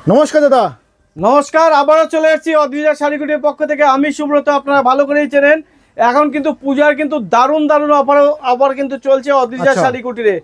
নমস্কার দাদা। নমস্কার, আবারও চলে এসেছি অদ্রিজা শাড়িকুটির পক্ষ থেকে। আমি সুব্রত, আপনারা ভালো করেই চেনেন। এখন কিন্তু পূজার কিন্তু দারুণ দারুণ অফার কিন্তু চলছে অদ্রিজা শাড়িকুটিরে।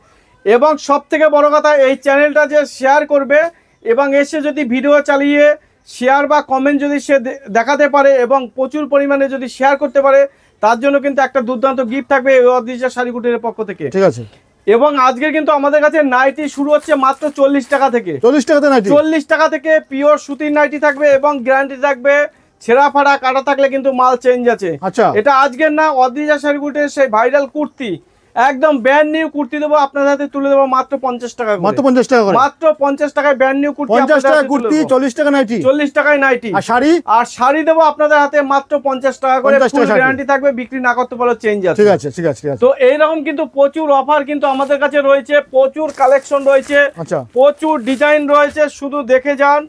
এবং সব থেকে বড় কথা, এই চ্যানেলটা যে শেয়ার করবে এবং এসে যদি ভিডিও চালিয়ে শেয়ার বা কমেন্ট যদি সে দেখাতে পারে এবং প্রচুর পরিমাণে যদি শেয়ার করতে পারে, তার জন্য কিন্তু একটা দুর্দান্ত গিফট থাকবে এই অদ্রিজা শাড়িকুটির পক্ষ থেকে। ঠিক আছে। এবং আজকে কিন্তু আমাদের কাছে নাইটি শুরু হচ্ছে মাত্র 40 টাকা থেকে। 40 টাকাতে নাইটি? 40 টাকা থেকে পিওর সুতির নাইটি থাকবে এবং গ্যারান্টি থাকবে ছেঁড়া ফাড়া কাটা থাকলে কিন্তু মাল চেঞ্জ আছে। আচ্ছা, এটা আজকের না, অদ্রিজা শাড়িকুটির সেই ভাইরাল কুর্তি, একদম ব্র্যান্ড নিউ কুর্তি দেবো আপনাদের হাতে তুলে দেবো মাত্র 50 টাকা করে। মাত্র 50 টাকা করে? মাত্র 50 টাকায় ব্র্যান্ড নিউ কুর্তি। 50 টাকা কুর্তি, 40 টাকা নাইটি। 40 টাকায় নাইটি। আর শাড়ি? আর শাড়ি দেবো আপনাদের হাতে মাত্র 50 টাকা করে। ফুল গ্যারান্টি থাকবে, বিক্রি না করতে পারলে চেঞ্জ আছে। ঠিক আছে, ঠিক আছে, ঠিক আছে। তো এইরকম কিন্তু প্রচুর অফার কিন্তু আমাদের কাছে রয়েছে, প্রচুর কালেকশন রয়েছে, আচ্ছা, প্রচুর ডিজাইন রয়েছে। শুধু দেখে যান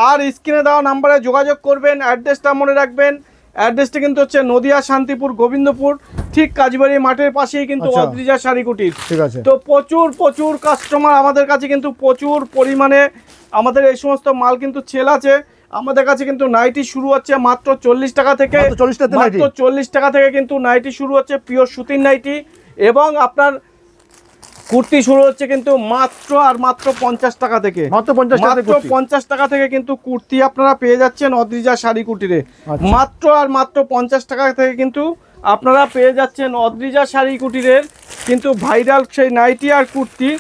আর স্ক্রিনে দেওয়া নাম্বারে যোগাযোগ করবেন। অ্যাড্রেসটা মনে রাখবেন, অ্যাড্রেসটা কিন্তু হচ্ছে নদিয়া শান্তিপুর গোবিন্দপুর, ঠিক কাজবাড়ি মাঠের পাশেই কিন্তু অদ্রিজা শাড়িকুটির। ঠিক আছে। তো প্রচুর কাস্টমার আমাদের কাছে কিন্তু প্রচুর পরিমাণে আমাদের এই সমস্ত মাল কিন্তু সেল আছে। আমাদের কাছে কিন্তু নাইটি শুরু হচ্ছে মাত্র 40 টাকা থেকে। মাত্র 40 টাকা থেকে কিন্তু নাইটি শুরু হচ্ছে, পিওর সুতির নাইটি। এবং আপনার কুর্তি শুরু হচ্ছে কিন্তু মাত্র আর মাত্র 50 টাকা থেকে। মাত্র 50 টাকা থেকে কিন্তু কুর্তি আপনারা পেয়ে যাচ্ছেন অদ্রিজা শাড়িকুটিরে। মাত্র আর মাত্র 50 টাকা থেকে কিন্তু আপনারা পেয়ে যাচ্ছেন অদ্রিজা শাড়িকুটিরের কিন্তু ভাইরাল সেই নাইটি আর কুর্তি।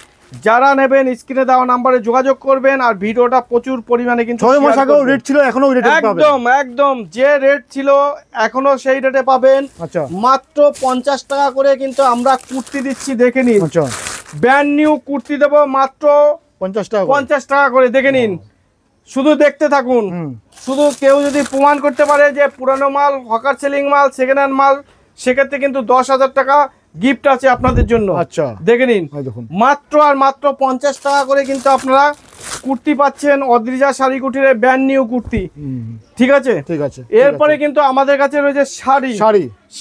যারা নেবেন স্ক্রিনে দেওয়া নাম্বারে যোগাযোগ করবেন। আর ভিডিওটা প্রচুর পরিমাণে কিন্তু 6 মাস আগেও রেট ছিল, এখনো রেট পাবেন। একদম যে রেট ছিল এখনো সেই রেটে পাবেন। আচ্ছা, মাত্র 50 টাকা করে কিন্তু আমরা কুর্তি দিচ্ছি, দেখে নিন। আচ্ছা, ব্র্যান্ড নিউ কুর্তি দেবো মাত্র 50 টাকা করে, দেখে নিন। শুধু দেখতে থাকুন। শুধু কেউ যদি প্রমাণ করতে পারে যে পুরানো মাল, হকার সেলিং মাল, সেকেন্ড হ্যান্ড মাল, সেক্ষেত্রে কিন্তু 10,000 টাকা গিফট আছে আপনাদের জন্য। আচ্ছা, দেখে নিন। মাত্র আর মাত্র 50 টাকা করে কিন্তু আপনারা কুর্তি পাচ্ছেন অদ্রিজা শাড়িকুটির ব্র্যান্ড নিউ কুর্তি। ঠিক আছে, ঠিক আছে। এরপরে কিন্তু আমাদের কাছে রয়েছে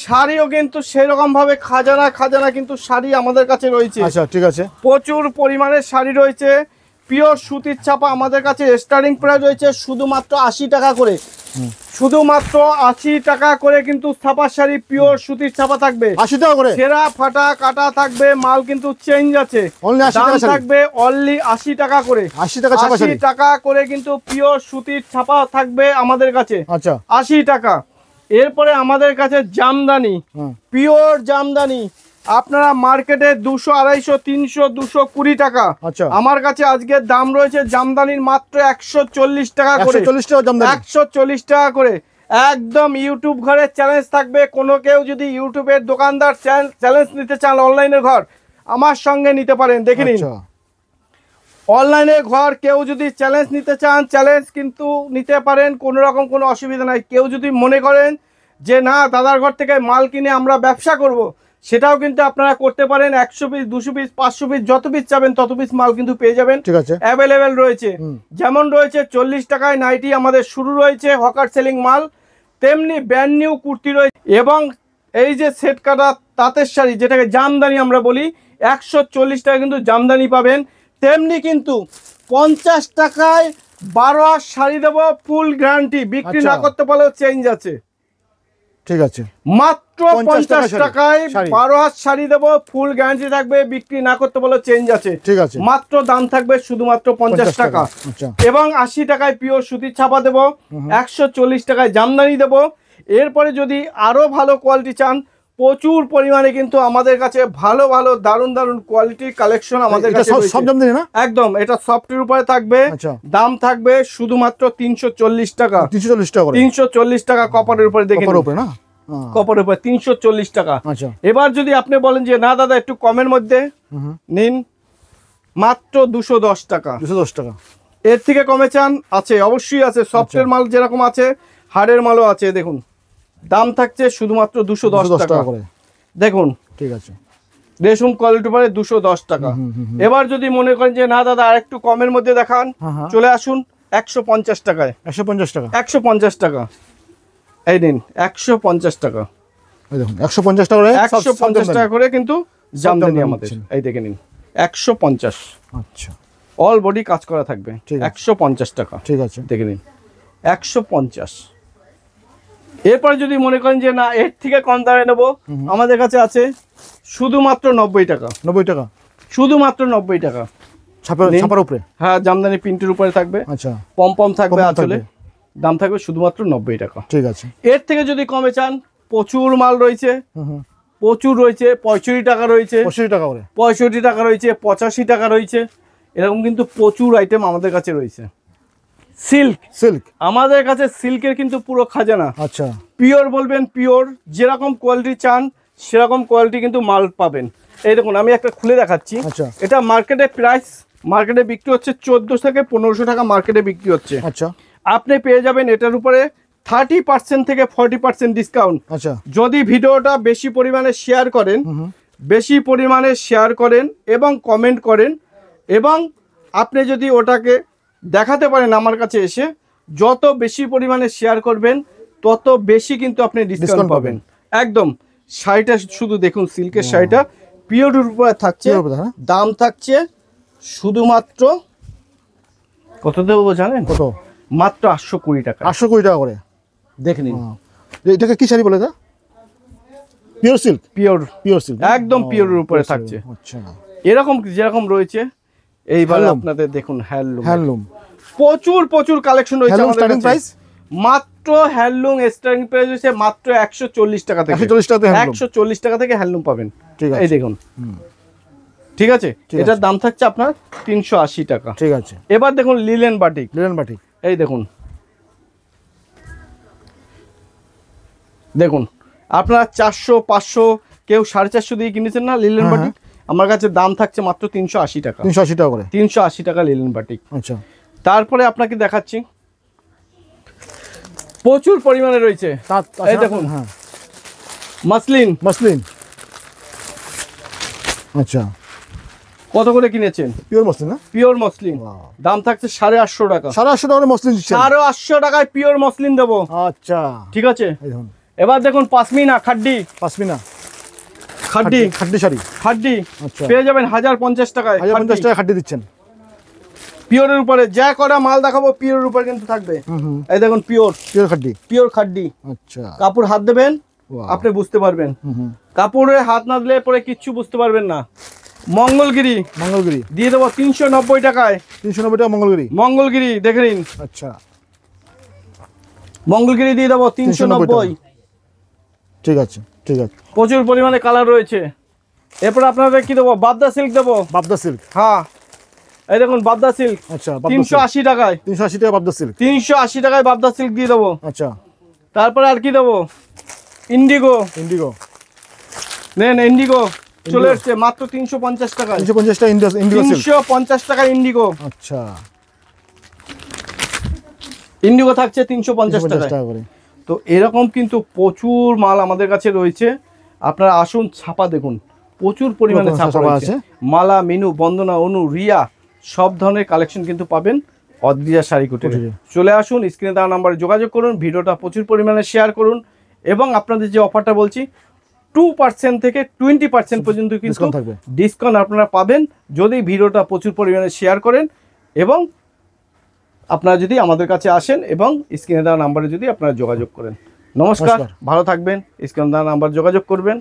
শাড়িও কিন্তু সেরকম ভাবে খাজানা কিন্তু শাড়ি আমাদের কাছে রয়েছে। আচ্ছা, ঠিক আছে। প্রচুর পরিমাণে শাড়ি রয়েছে, পিওর সুতির ছাপা। আমাদের কাছে স্টার্টিং প্রাইস রয়েছে শুধুমাত্র 80 টাকা করে। শুধুমাত্র 80 টাকা করে কিন্তু ছাপা শাড়ি, পিওর সুতির ছাপা থাকবে 80 টাকা করে। ছেঁড়া ফাটা কাটা থাকবে, মাল কিন্তু চেঞ্জ আছে। দাম থাকবে অনলি 80 টাকা করে। 80 টাকা করে কিন্তু পিওর সুতির ছাপা থাকবে আমাদের কাছে। আচ্ছা, 80 টাকা। এরপরে আমাদের কাছে জামদানি, পিওর জামদানি। আপনারা মার্কেটে 200, 250, 300, 220 টাকা। আমার কাছে আজকের দাম রয়েছে জামদানির মাত্র 140 টাকা করে। 140 টাকা করে। একদম ইউটিউব ঘরে চ্যালেঞ্জ থাকবে। কোনো কেউ যদি ইউটিউবের দোকানদার চ্যালেঞ্জ নিতে চান, অনলাইনের ঘর আমার সঙ্গে নিতে পারেন, দেখে নিন। অনলাইনের ঘর কেউ যদি চ্যালেঞ্জ নিতে চান, চ্যালেঞ্জ কিন্তু নিতে পারেন, কোনো রকম কোনো অসুবিধা নাই। কেউ যদি মনে করেন যে না, দাদার ঘর থেকে মাল কিনে আমরা ব্যবসা করব, সেটাও কিন্তু আপনারা করতে পারেন। 100 পিস, 200 পিস, 500 পিস, যত পিস চাবেন তত পিস মাল কিন্তু পেয়ে যাবেন। ঠিক আছে, অ্যাভেলেবেল রয়েছে। যেমন রয়েছে 40 টাকায় নাইটি আমাদের শুরু রয়েছে হকার সেলিং মাল, তেমনি ব্র্যান্ড নিউ কুর্তি রয়েছে। এবং এই যে সেট কাটা তাঁতের শাড়ি, যেটাকে জামদানি আমরা বলি, 140 টাকা কিন্তু জামদানি পাবেন। তেমনি কিন্তু 50 টাকায় 12 হাত শাড়ি দেবো, ফুল গ্যারান্টি, বিক্রি না করতে পারলেও চেঞ্জ আছে। ঠিক আছে, মাত্র 50 টাকায় 12 হাত শাড়ি দেবো, ফুল গ্যারান্টি থাকবে, বিক্রি না করতে পারলেও চেঞ্জ আছে। ঠিক আছে, মাত্র দাম থাকবে শুধুমাত্র 50 টাকা। এবং 80 টাকায় পিওর সুতির ছাপা দেবো, 140 টাকায় জামদানি দেবো। এরপরে যদি আরো ভালো কোয়ালিটি চান, প্রচুর পরিমাণে কিন্তু আমাদের কাছে ভালো ভালো দারুণ দারুণ কোয়ালিটির কালেকশন আমাদের কাছে রয়েছে। একদম এটা সফটের উপরে থাকবে। দাম থাকবে শুধুমাত্র 340 টাকা। 340 টাকা কপারের উপরে, দেখে কপারের উপরে 340 টাকা। এবার যদি আপনি বলেন যে না দাদা একটু কমের মধ্যে নিন, মাত্র 210 টাকা। 210 টাকা। এর থেকে কমে চান? আছে, অবশ্যই আছে। সফটের মাল যেরকম আছে, হার্ডের মালও আছে। দেখুন, দাম থাকছে শুধুমাত্র 210 টাকা করে। দেখুন, ঠিক আছে, রেশম কোয়ালিটির পরে 210 টাকা। এবার যদি মনে করেন যে না দাদা আর একটু কমের মধ্যে দেখান, চলে আসুন 150 টাকায়। 150 টাকা। 150 টাকা। এই নিন 150 টাকা। এই দেখুন 150 টাকা করে, 150 টাকা করে কিন্তু জামদানি আমাদের। এই দেখে নিন 150। আচ্ছা, অল বডি কাজ করা থাকবে, ঠিক আছে। 150 টাকা। ঠিক আছে, দেখে নিন 150। এরপরে যদি মনে করেন যে না এর থেকে কম দামে নেবো, আমাদের কাছে আছে শুধুমাত্র 90 টাকা। 90 টাকা, শুধুমাত্র 90 টাকা। ছাপার উপরে, হ্যাঁ, জামদানি প্রিন্টের উপরে থাকবে, আচ্ছা, পম থাকবে, পম আসলে দাম থাকবে শুধুমাত্র 90 টাকা। ঠিক আছে। এর থেকে যদি কমে চান, প্রচুর মাল রয়েছে, প্রচুর রয়েছে। 65 টাকা রয়েছে, 65 টাকা করে, 65 টাকা রয়েছে, 85 টাকা রয়েছে, এরকম কিন্তু প্রচুর আইটেম আমাদের কাছে রয়েছে। সিল্ক আমাদের কাছে সিল্কের কিন্তু পুরো খাজানা। আচ্ছা, পিওর বলবেন পিওর, যেরকম কোয়ালিটি চান সেরকম কোয়ালিটি কিন্তু মাল পাবেন। এই দেখুন আমি একটা খুলে দেখাচ্ছি। আচ্ছা, এটা মার্কেটে প্রাইস, মার্কেটে বিক্রি হচ্ছে 1400 থেকে 1500 টাকা মার্কেটে বিক্রি হচ্ছে। আচ্ছা, আপনি পেয়ে যাবেন এটার উপরে 30% থেকে 40% ডিসকাউন্ট। আচ্ছা, যদি ভিডিওটা বেশি পরিমাণে শেয়ার করেন, বেশি পরিমাণে শেয়ার করেন এবং কমেন্ট করেন, এবং আপনি যদি ওটাকে দেখাতে পারেন আমার কাছে এসে, যত বেশি পরিমাণে শেয়ার করবেন তত বেশি কিন্তু আপনি ডিসকাউন্ট পাবেন। একদম। শাড়িটা শুধু দেখুন, সিল্কের শাড়িটা পিওরের উপরে থাকছে, দাম থাকছে শুধুমাত্র কত দেবো জানেন? কত? মাত্র 820 টাকা। 820 টাকা করে। দেখে নিন। এটাকে কি শাড়ি বলে? এটা পিওর সিল্ক, পিওর সিল্ক, একদম পিওরের উপরে থাকছে। আচ্ছা, এরকম যেরকম রয়েছে এইবার আপনাদের দেখুন হ্যান্ডলুম প্রচুর কালেকশন রয়েছে আমাদের কাছে। প্রাইস মাত্র হ্যান্ডলুম স্টার্টিং প্রাইস হচ্ছে মাত্র 140 টাকা থেকে। 140 টাকা থেকে হ্যান্ডলুম পাবেন। এই দেখুন, ঠিক আছে। এটার দাম থাকছে আপনার 380 টাকা। ঠিক আছে। এবার দেখুন লিলেন বাটিক। এই দেখুন, দেখুন আপনারা 400 500 কেউ 450 দিয়ে কিনেছেন না লিলেন বাটিক, আমার কাছে দাম থাকছে মাত্র 380 টাকা। 380 টাকা করে, 380 টাকা লিলেন বাটিক। আচ্ছা। তারপরে আপনাকে দেখাচ্ছি প্রচুর পরিমাণে রয়েছে। এই দেখুন, হ্যাঁ, মাসলিন। আচ্ছা, কত করে কিনেছেন? পিওর মসলিন না? পিওর মসলিন, দাম থাকছে 850 টাকা। 850 টাকা মসলিন দিচ্ছেন? 850 টাকায় পিওর মসলিন দেবো। আচ্ছা, ঠিক আছে। এবার দেখুন পাশমিনা খাড্ডি শাড়ি, খাড্ডি পেয়ে যাবেন 1050 টাকায়। 1050 টাকা খাড্ডি দিচ্ছেন পিওরের উপরে। যা করা মাল দেখাবো পিওরের উপরে কিন্তু থাকবে। এই দেখুন পিওর খাড্ডি। আচ্ছা, কাপড় হাত দেবেন আপনি বুঝতে পারবেন, কাপড়ে হাত না দিলে পরে কিচ্ছু বুঝতে পারবেন না। মঙ্গলগিরি দিয়ে দেবো 390 টাকায়। 390 টাকা মঙ্গলগিরি দেখে নিন। আচ্ছা, মঙ্গলগিরি দিয়ে দেবো 390। ঠিক আছে। প্রচুর পরিমাণে কালার রয়েছে। এরপর আপনাদের কি দেবো? বাবদা সিল্ক দেবো। হ্যাঁ, এই দেখুন বাবদা সিল্ক। আচ্ছা, 380 টাকায়। 380 টাকা বাবদা সিল্ক। 380 টাকায় বাবদা সিল্ক দিয়ে দেবো। আচ্ছা, তারপরে আর কি দেবো? ইন্ডিগো নেন। ইন্ডিগো চলে এসছে মাত্র 350 টাকায়। 350 টাকা ইন্ডিগো সিল্ক। 350 টাকা ইন্ডিগো। আচ্ছা, ইন্ডিগো থাকছে 350 টাকা করে। তো এরকম কিন্তু প্রচুর মাল আমাদের কাছে রয়েছে। আপনারা আসুন, ছাপা দেখুন, প্রচুর পরিমাণে ছাপা আছে। মালা, মিনু, বন্দনা, অনু, রিয়া সব ধরনের কালেকশন কিন্তু পাবেন অদ্রিজা শাড়ি কুটিরে। চলে আসুন, স্ক্রিনে দেওয়া নাম্বারে যোগাযোগ করুন, ভিডিওটা প্রচুর পরিমাণে শেয়ার করুন, এবং আপনাদের যে অফারটা বলছি 2% থেকে 20% পর্যন্ত কিন্তু ডিসকাউন্ট আপনারা পাবেন যদি ভিডিওটা প্রচুর পরিমাণে শেয়ার করেন, এবং আপনারা যদি আমাদের কাছে আসেন এবং স্ক্রিনে দেওয়া নাম্বারে যদি আপনারা যোগাযোগ করেন। নমস্কার, ভালো থাকবেন। স্ক্রিনে দেওয়া নাম্বার যোগাযোগ করবেন।